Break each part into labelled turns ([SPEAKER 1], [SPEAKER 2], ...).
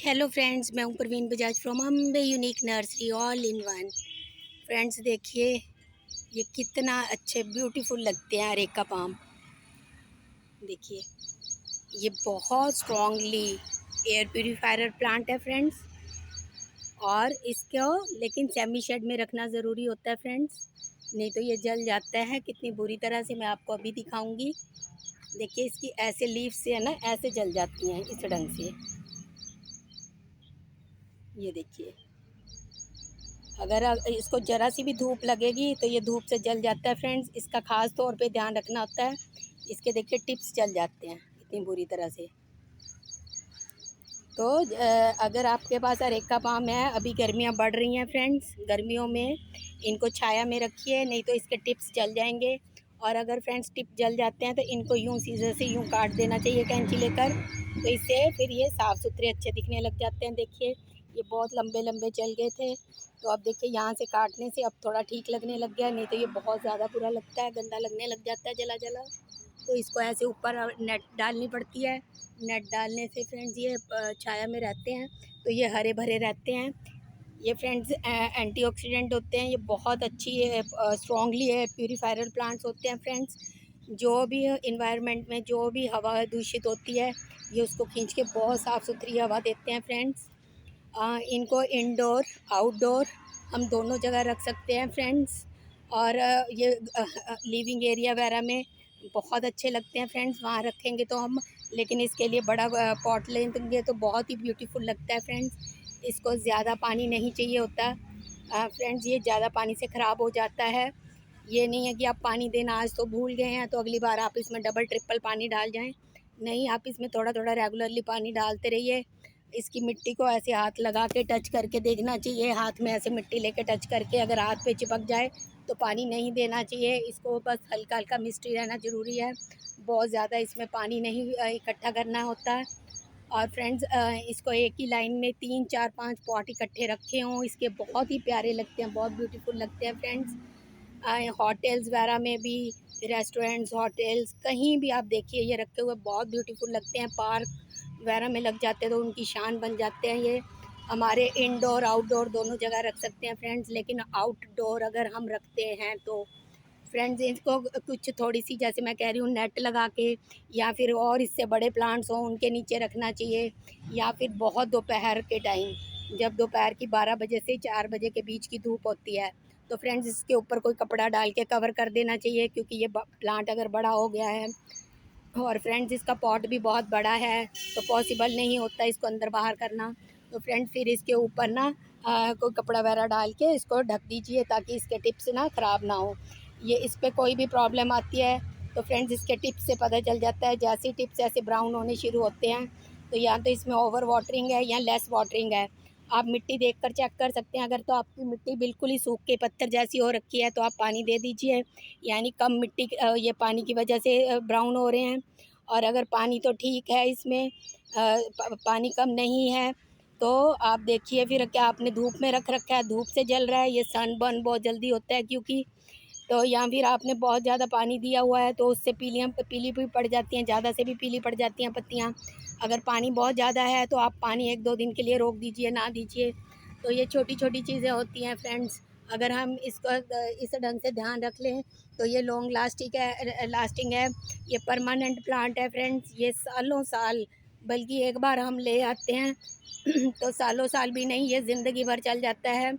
[SPEAKER 1] Hello friends, मैं हूं Parveen Bajaj from Ambe unique nursery all in one. Friends देखिए, ये कितना अच्छे ब्यूटीफुल लगते हैं अरेका पाम। देखिए, ये बहुत स्ट्रॉन्गली एयर प्यूरीफायर प्लांट है फ्रेंड्स। और इसको लेकिन सेमी शेड में रखना ज़रूरी होता है फ्रेंड्स, नहीं तो ये जल जाता है कितनी बुरी तरह से। मैं आपको अभी दिखाऊंगी। देखिए, इसकी ऐसे लीव्स से है ना, ऐसे जल जाती हैं इस ढंग से। ये देखिए, अगर इसको ज़रा सी भी धूप लगेगी तो ये धूप से जल जाता है फ्रेंड्स। इसका ख़ास तौर पे ध्यान रखना होता है। इसके देखिए टिप्स जल जाते हैं इतनी बुरी तरह से। तो अगर आपके पास अरेका पाम है, अभी गर्मियाँ बढ़ रही हैं फ्रेंड्स, गर्मियों में इनको छाया में रखिए, नहीं तो इसके टिप्स जल जाएंगे। और अगर फ्रेंड्स टिप जल जाते हैं तो इनको यूँ सीजर से यूँ काट देना चाहिए कैंची लेकर, तो इससे फिर ये साफ़ सुथरे अच्छे दिखने लग जाते हैं। देखिए, ये बहुत लंबे लंबे चल गए थे, तो अब देखिए यहाँ से काटने से अब थोड़ा ठीक लगने लग गया, नहीं तो ये बहुत ज़्यादा बुरा लगता है, गंदा लगने लग जाता है, जला जला। तो इसको ऐसे ऊपर नेट डालनी पड़ती है। नेट डालने से फ्रेंड्स ये छाया में रहते हैं, तो ये हरे भरे रहते हैं। ये फ्रेंड्स एंटीऑक्सीडेंट होते हैं, ये बहुत अच्छी स्ट्रॉन्गली है प्यूरीफायर प्लांट्स होते हैं फ्रेंड्स। जो भी इन्वायरमेंट में जो भी हवा दूषित होती है, ये उसको खींच के बहुत साफ़ सुथरी हवा देते हैं फ्रेंड्स। इनको इंडोर आउटडोर हम दोनों जगह रख सकते हैं फ्रेंड्स। और ये लिविंग एरिया वगैरह में बहुत अच्छे लगते हैं फ्रेंड्स, वहाँ रखेंगे तो हम। लेकिन इसके लिए बड़ा पॉट लेंगे तो बहुत ही ब्यूटीफुल लगता है फ्रेंड्स। इसको ज़्यादा पानी नहीं चाहिए होता फ्रेंड्स, ये ज़्यादा पानी से ख़राब हो जाता है। ये नहीं है कि आप पानी देना आज तो भूल गए हैं तो अगली बार आप इसमें डबल ट्रिपल पानी डाल जाएं। नहीं, आप इसमें थोड़ा थोड़ा रेगुलरली पानी डालते रहिए। इसकी मिट्टी को ऐसे हाथ लगा के टच करके देखना चाहिए, हाथ में ऐसे मिट्टी लेके टच करके, अगर हाथ पे चिपक जाए तो पानी नहीं देना चाहिए इसको, बस हल्का हल्का मिस्टी रहना ज़रूरी है। बहुत ज़्यादा इसमें पानी नहीं इकट्ठा करना होता है। और फ्रेंड्स इसको एक ही लाइन में 3 4 5 पॉट इकट्ठे रखे हों, इसके बहुत ही प्यारे लगते हैं, बहुत ब्यूटीफुल लगते हैं फ्रेंड्स। होटल्स वगैरह में भी, रेस्टोरेंट्स होटल्स कहीं भी आप देखिए ये रखे हुए बहुत ब्यूटीफुल लगते हैं। पार्क वगैरह में लग जाते हैं तो उनकी शान बन जाते हैं। ये हमारे इंडोर आउटडोर दोनों जगह रख सकते हैं फ्रेंड्स। लेकिन आउटडोर अगर हम रखते हैं तो फ्रेंड्स इनको कुछ थोड़ी सी, जैसे मैं कह रही हूँ, नेट लगा के, या फिर और इससे बड़े प्लांट्स हों उनके नीचे रखना चाहिए। या फिर बहुत दोपहर के टाइम, जब दोपहर की 12 बजे से 4 बजे के बीच की धूप होती है, तो फ्रेंड्स इसके ऊपर कोई कपड़ा डाल के कवर कर देना चाहिए, क्योंकि ये प्लांट अगर बड़ा हो गया है और फ्रेंड्स इसका पॉट भी बहुत बड़ा है तो पॉसिबल नहीं होता इसको अंदर बाहर करना। तो फ्रेंड्स फिर इसके ऊपर ना कोई कपड़ा वगैरह डाल के इसको ढक दीजिए, ताकि इसके टिप्स ना ख़राब ना हो। ये इस पर कोई भी प्रॉब्लम आती है तो फ्रेंड्स इसके टिप्स से पता चल जाता है। जैसे टिप्स ऐसे ब्राउन होने शुरू होते हैं तो या तो इसमें ओवर वाटरिंग है या लेस वाटरिंग है। आप मिट्टी देखकर चेक कर सकते हैं। अगर तो आपकी मिट्टी बिल्कुल ही सूख के पत्थर जैसी हो रखी है तो आप पानी दे दीजिए, यानी कम मिट्टी ये पानी की वजह से ब्राउन हो रहे हैं। और अगर पानी तो ठीक है इसमें, पानी कम नहीं है, तो आप देखिए फिर क्या आपने धूप में रख रखा है, धूप से जल रहा है, ये सनबर्न बहुत जल्दी होता है क्योंकि। तो या फिर आपने बहुत ज़्यादा पानी दिया हुआ है तो उससे पीली भी पड़ जाती हैं, ज़्यादा से भी पीली पड़ जाती हैं पत्तियाँ। अगर पानी बहुत ज़्यादा है तो आप पानी 1 2 दिन के लिए रोक दीजिए, ना दीजिए। तो ये छोटी छोटी चीज़ें होती हैं फ्रेंड्स। अगर हम इसको इस ढंग से ध्यान रख लें तो ये लॉन्ग लास्टिंग है। ये परमानेंट प्लांट है फ्रेंड्स, ये सालों साल, बल्कि एक बार हम ले आते हैं तो सालों साल भी नहीं, ये ज़िंदगी भर चल जाता है।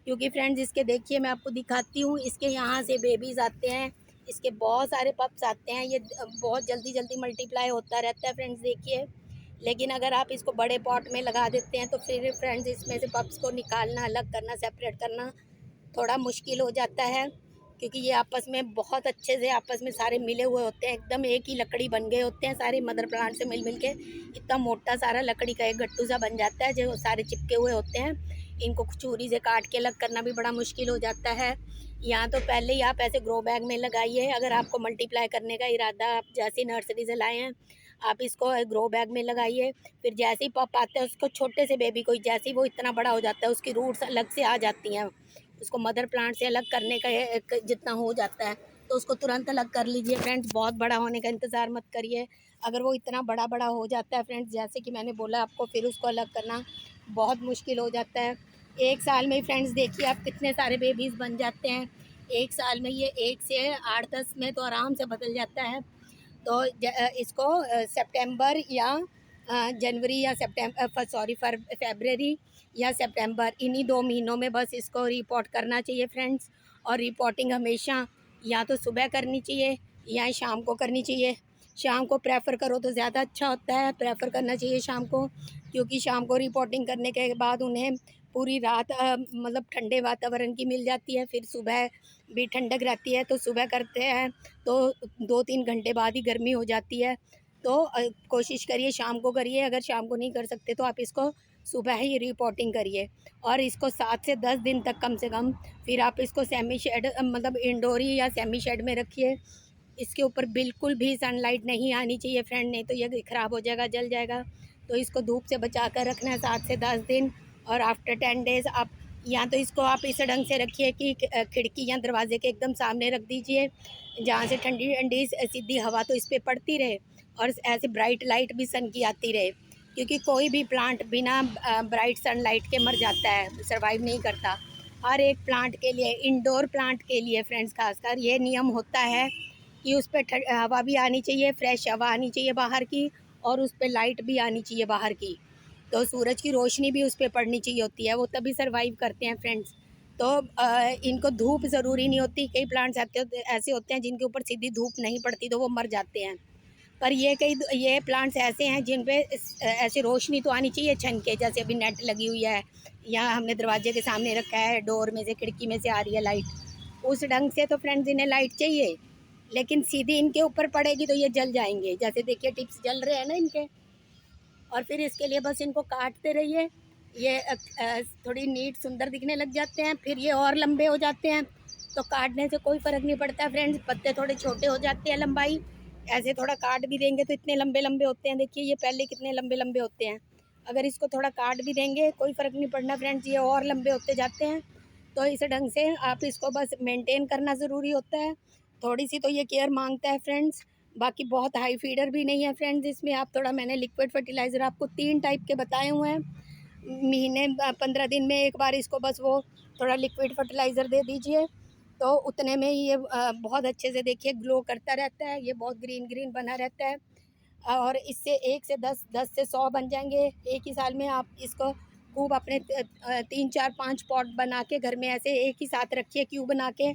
[SPEAKER 1] क्योंकि फ्रेंड्स इसके देखिए, मैं आपको दिखाती हूँ, इसके यहाँ से बेबीज़ आते हैं, इसके बहुत सारे पप्स आते हैं। ये बहुत जल्दी जल्दी मल्टीप्लाई होता रहता है फ्रेंड्स, देखिए। लेकिन अगर आप इसको बड़े पॉट में लगा देते हैं तो फिर फ्रेंड्स इसमें से पप्स को निकालना, अलग करना, सेपरेट करना थोड़ा मुश्किल हो जाता है। क्योंकि ये आपस में बहुत अच्छे से आपस में सारे मिले हुए होते हैं, एकदम एक ही लकड़ी बन गए होते हैं सारे, मदर प्लांट से मिल मिल के इतना मोटा सारा लकड़ी का एक गट्टू सा बन जाता है जो सारे चिपके हुए होते हैं। इनको छुरी से काट के अलग करना भी बड़ा मुश्किल हो जाता है। या तो पहले ही आप ऐसे ग्रो बैग में लगाइए, अगर आपको मल्टीप्लाई करने का इरादा, आप जैसी नर्सरी से लाए हैं आप इसको ग्रो बैग में लगाइए। फिर जैसे ही पप आते हैं उसको, छोटे से बेबी को जैसे ही वो इतना बड़ा हो जाता है उसकी रूट्स अलग से आ जाती हैं, उसको मदर प्लांट से अलग करने का जितना हो जाता है तो उसको तुरंत अलग कर लीजिए फ्रेंड्स। बहुत बड़ा होने का इंतज़ार मत करिए। अगर वो इतना बड़ा बड़ा हो जाता है फ्रेंड्स, जैसे कि मैंने बोला आपको, फिर उसको अलग करना बहुत मुश्किल हो जाता है। 1 साल में ही फ्रेंड्स देखिए आप कितने सारे बेबीज़ बन जाते हैं। 1 साल में ये 1 से 8-10 में तो आराम से बदल जाता है। तो इसको सितंबर या जनवरी या फरवरी या सितंबर, इन्हीं 2 महीनों में बस इसको रिपोर्ट करना चाहिए फ्रेंड्स। और रिपोर्टिंग हमेशा या तो सुबह करनी चाहिए या शाम को करनी चाहिए। शाम को प्रेफर करो तो ज़्यादा अच्छा होता है, प्रेफर करना चाहिए शाम को, क्योंकि शाम को रिपोर्टिंग करने के बाद उन्हें पूरी रात मतलब ठंडे वातावरण की मिल जाती है, फिर सुबह भी ठंडक रहती है। तो सुबह करते हैं तो 2-3 घंटे बाद ही गर्मी हो जाती है। तो कोशिश करिए शाम को करिए। अगर शाम को नहीं कर सकते तो आप इसको सुबह ही रिपोर्टिंग करिए। और इसको 7 से 10 दिन तक कम से कम, फिर आप इसको सेमी शेड मतलब इंडोर ही या सेमी शेड में रखिए। इसके ऊपर बिल्कुल भी सनलाइट नहीं आनी चाहिए फ्रेंड, नहीं तो ये ख़राब हो जाएगा, जल जाएगा। तो इसको धूप से बचा कर रखना है 7 से 10 दिन। और आफ्टर 10 डेज़ आप, या तो इसको आप इस ढंग से रखिए कि खिड़की या दरवाजे के एकदम सामने रख दीजिए, जहाँ से ठंडी ठंडी सीधी हवा तो इस पर पड़ती रहे और ऐसे ब्राइट लाइट भी सन की आती रहे। क्योंकि कोई भी प्लांट बिना ब्राइट सनलाइट के मर जाता है, सर्वाइव नहीं करता। हर एक प्लांट के लिए, इंडोर प्लांट के लिए फ्रेंड्स खासकर ये नियम होता है कि उस पर हवा भी आनी चाहिए, फ्रेश हवा आनी चाहिए बाहर की, और उस पर लाइट भी आनी चाहिए बाहर की। तो सूरज की रोशनी भी उस पर पड़नी चाहिए होती है, वो तभी सर्वाइव करते हैं फ्रेंड्स। तो इनको धूप ज़रूरी नहीं होती। कई प्लांट्स ऐसे होते हैं जिनके ऊपर सीधी धूप नहीं पड़ती तो वो मर जाते हैं। पर ये प्लांट्स ऐसे हैं जिन पे ऐसी रोशनी तो आनी चाहिए छन के, जैसे अभी नेट लगी हुई है या हमने दरवाजे के सामने रखा है, डोर में से, खिड़की में से आ रही है लाइट, उस ढंग से तो फ्रेंड्स इन्हें लाइट चाहिए। लेकिन सीधी इनके ऊपर पड़ेगी तो ये जल जाएंगे। जैसे देखिए टिप्स जल रहे हैं ना इनके। और फिर इसके लिए बस इनको काटते रहिए। ये थोड़ी नीट सुंदर दिखने लग जाते हैं, फिर ये और लंबे हो जाते हैं। तो काटने से कोई फ़र्क नहीं पड़ता फ्रेंड्स, पत्ते थोड़े छोटे हो जाते हैं लंबाई, ऐसे थोड़ा काट भी देंगे तो इतने लंबे लंबे होते हैं। देखिए ये पहले कितने लंबे लंबे होते हैं, अगर इसको थोड़ा काट भी देंगे कोई फ़र्क नहीं पड़ना फ्रेंड्स, ये और लंबे होते जाते हैं। तो इस ढंग से आप इसको बस मेंटेन करना ज़रूरी होता है। थोड़ी सी तो ये केयर मांगता है फ्रेंड्स, बाकी बहुत हाई फीडर भी नहीं है फ्रेंड्स इसमें। आप थोड़ा, मैंने लिक्विड फर्टिलाइज़र आपको 3 टाइप के बताए हुए हैं। महीने 15 दिन में एक बार इसको बस वो थोड़ा लिक्विड फर्टिलाइज़र दे दीजिए, तो उतने में ही ये बहुत अच्छे से देखिए ग्लो करता रहता है। ये बहुत ग्रीन ग्रीन बना रहता है और इससे 1 से 10 से 100 बन जाएंगे एक ही साल में। आप इसको खूब अपने 3-4-5 पॉट बना के घर में ऐसे एक ही साथ रखिए, क्यू बना के।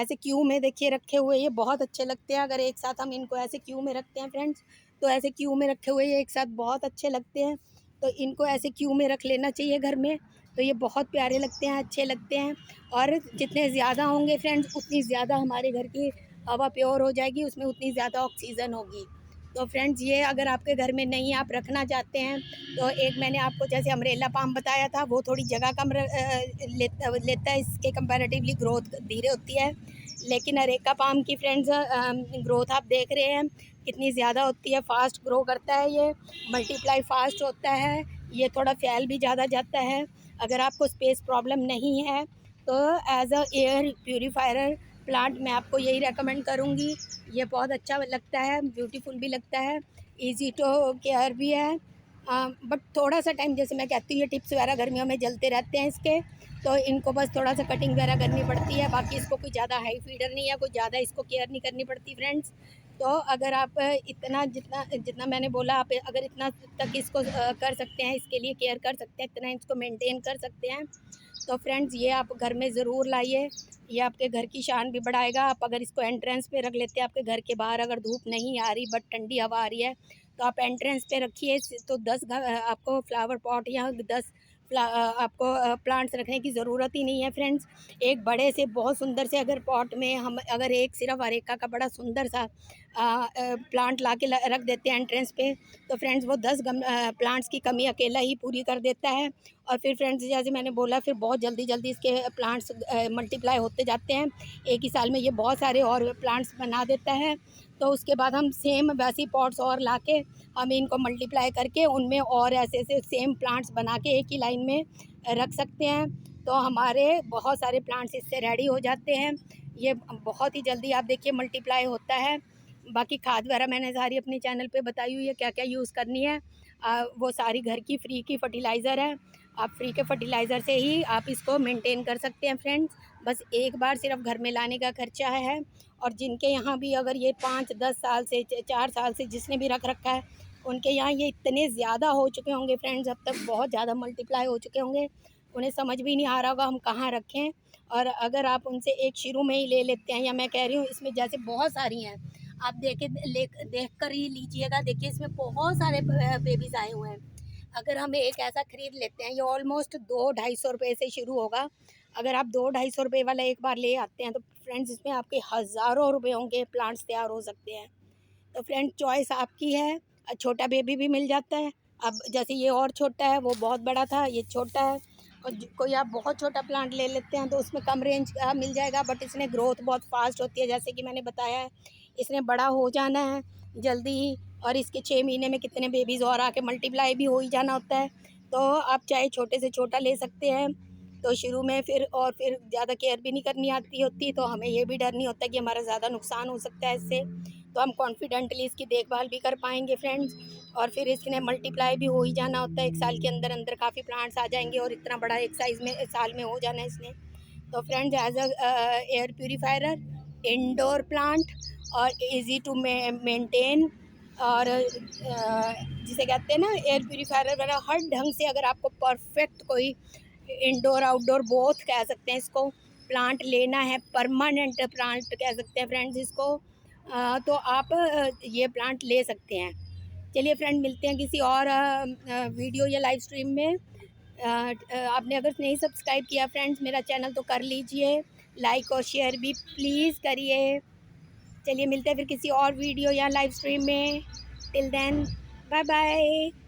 [SPEAKER 1] ऐसे क्यू में देखिए रखे हुए ये बहुत अच्छे लगते हैं। अगर एक साथ हम इनको ऐसे क्यू में रखते हैं फ्रेंड्स, तो ऐसे क्यू में रखे हुए ये एक साथ बहुत अच्छे लगते हैं। तो इनको ऐसे क्यू में रख लेना चाहिए घर में, तो ये बहुत प्यारे लगते हैं, अच्छे लगते हैं। और जितने ज़्यादा होंगे फ्रेंड्स उतनी ज़्यादा हमारे घर की हवा प्योर हो जाएगी, उसमें उतनी ज़्यादा ऑक्सीजन होगी। तो फ्रेंड्स ये अगर आपके घर में नहीं आप रखना चाहते हैं, तो एक मैंने आपको जैसे अम्ब्रेला पाम बताया था, वो थोड़ी जगह कम लेता है, इसके कंपैरेटिवली ग्रोथ धीरे होती है। लेकिन अरेका पाम की फ्रेंड्स ग्रोथ आप देख रहे हैं कितनी ज़्यादा होती है, फास्ट ग्रो करता है, ये मल्टीप्लाई फास्ट होता है, ये थोड़ा फैल भी ज़्यादा जाता है। अगर आपको स्पेस प्रॉब्लम नहीं है तो as a air purifier plant मैं आपको यही रेकमेंड करूँगी। ये बहुत अच्छा लगता है, ब्यूटीफुल भी लगता है, इजी टू केयर भी है। बट थोड़ा सा टाइम, जैसे मैं कहती हूँ, ये टिप्स वगैरह गर्मियों में जलते रहते हैं इसके, तो इनको बस थोड़ा सा कटिंग वगैरह करनी पड़ती है। बाकी इसको कोई ज़्यादा हाई फीडर नहीं है, कोई ज़्यादा इसको केयर नहीं करनी पड़ती फ्रेंड्स। तो अगर आप इतना जितना जितना मैंने बोला, आप अगर इतना तक इसको कर सकते हैं, इसके लिए केयर कर सकते हैं, इतना इसको मेंटेन कर सकते हैं, तो फ्रेंड्स ये आप घर में ज़रूर लाइए। ये आपके घर की शान भी बढ़ाएगा। आप अगर इसको एंट्रेंस पे रख लेते हैं, आपके घर के बाहर अगर धूप नहीं आ रही बट ठंडी हवा आ रही है, तो आप एंट्रेंस पे रखिए। तो 10 आपको फ्लावर पॉट या 10 आपको प्लांट्स रखने की ज़रूरत ही नहीं है फ्रेंड्स। एक बड़े से बहुत सुंदर से अगर पॉट में हम अगर एक सिर्फ अरेका का बड़ा सुंदर सा प्लांट ला के रख देते हैं एंट्रेंस पे, तो फ्रेंड्स वो 10 प्लांट्स की कमी अकेला ही पूरी कर देता है। और फिर फ्रेंड्स जैसे मैंने बोला, फिर बहुत जल्दी जल्दी इसके प्लांट्स मल्टीप्लाई होते जाते हैं। एक ही साल में ये बहुत सारे और प्लांट्स बना देता है। तो उसके बाद हम सेम वैसी पॉट्स और लाके हम इनको मल्टीप्लाई करके उनमें और ऐसे ऐसे सेम प्लांट्स बना के एक ही लाइन में रख सकते हैं। तो हमारे बहुत सारे प्लांट्स इससे रेडी हो जाते हैं। ये बहुत ही जल्दी आप देखिए मल्टीप्लाई होता है। बाकी खाद वगैरह मैंने सारी अपने चैनल पे बताई हुई है क्या क्या यूज़ करनी है। वो सारी घर की फ्री की फर्टिलाइज़र है। आप फ्री के फर्टिलाइज़र से ही आप इसको मेंटेन कर सकते हैं फ्रेंड्स। बस एक बार सिर्फ घर में लाने का खर्चा है। और जिनके यहाँ भी अगर ये 5-10 साल से 4 साल से जिसने भी रख रखा है, उनके यहाँ ये इतने ज़्यादा हो चुके होंगे फ्रेंड्स, अब तक बहुत ज़्यादा मल्टीप्लाई हो चुके होंगे, उन्हें समझ भी नहीं आ रहा होगा हम कहाँ रखें। और अगर आप उनसे एक शुरू में ही ले लेते हैं, या मैं कह रही हूँ इसमें जैसे बहुत सारी हैं, आप देख कर ही लीजिएगा। देखिए इसमें बहुत सारे बेबीज़ आए हुए हैं। अगर हम एक ऐसा ख़रीद लेते हैं, ये ऑलमोस्ट 200-250 रुपये से शुरू होगा। अगर आप 200-250 रुपये वाला एक बार ले आते हैं तो फ्रेंड्स इसमें आपके हज़ारों रुपयों के प्लांट्स तैयार हो सकते हैं। तो फ्रेंड चॉइस आपकी है। छोटा बेबी भी मिल जाता है। अब जैसे ये और छोटा है, वो बहुत बड़ा था, ये छोटा है। और कोई आप बहुत छोटा प्लांट ले लेते हैं तो उसमें कम रेंज का मिल जाएगा, बट इसमें ग्रोथ बहुत फास्ट होती है। जैसे कि मैंने बताया है, इसने बड़ा हो जाना है जल्दी ही, और इसके 6 महीने में कितने बेबीज़ और आके मल्टीप्लाई भी हो ही जाना होता है। तो आप चाहे छोटे से छोटा ले सकते हैं। तो शुरू में फिर ज़्यादा केयर भी नहीं करनी आती होती, तो हमें ये भी डर नहीं होता कि हमारा ज़्यादा नुकसान हो सकता है इससे। तो हम कॉन्फिडेंटली इसकी देखभाल भी कर पाएंगे फ्रेंड्स। और फिर इसने मल्टीप्लाई भी हो ही जाना होता है, 1 साल के अंदर अंदर काफ़ी प्लांट्स आ जाएंगे, और इतना बड़ा एक साइज़ में साल में हो जाना है इसने। तो friends as a air purifier, indoor plant, और इजी टू मेंटेन, और जिसे कहते हैं ना एयर प्योरीफायर वगैरह, हर ढंग से अगर आपको परफेक्ट कोई इंडोर आउटडोर बोथ कह सकते हैं इसको, प्लांट लेना है, परमानेंट प्लांट कह सकते हैं फ्रेंड्स इसको, तो आप ये प्लांट ले सकते हैं। चलिए फ्रेंड, मिलते हैं किसी और वीडियो या लाइव स्ट्रीम में। आपने अगर नहीं सब्सक्राइब किया फ्रेंड्स मेरा चैनल तो कर लीजिए, लाइक और शेयर भी प्लीज़ करिए। चलिए मिलते हैं फिर किसी और वीडियो या लाइव स्ट्रीम में। Till then, bye bye.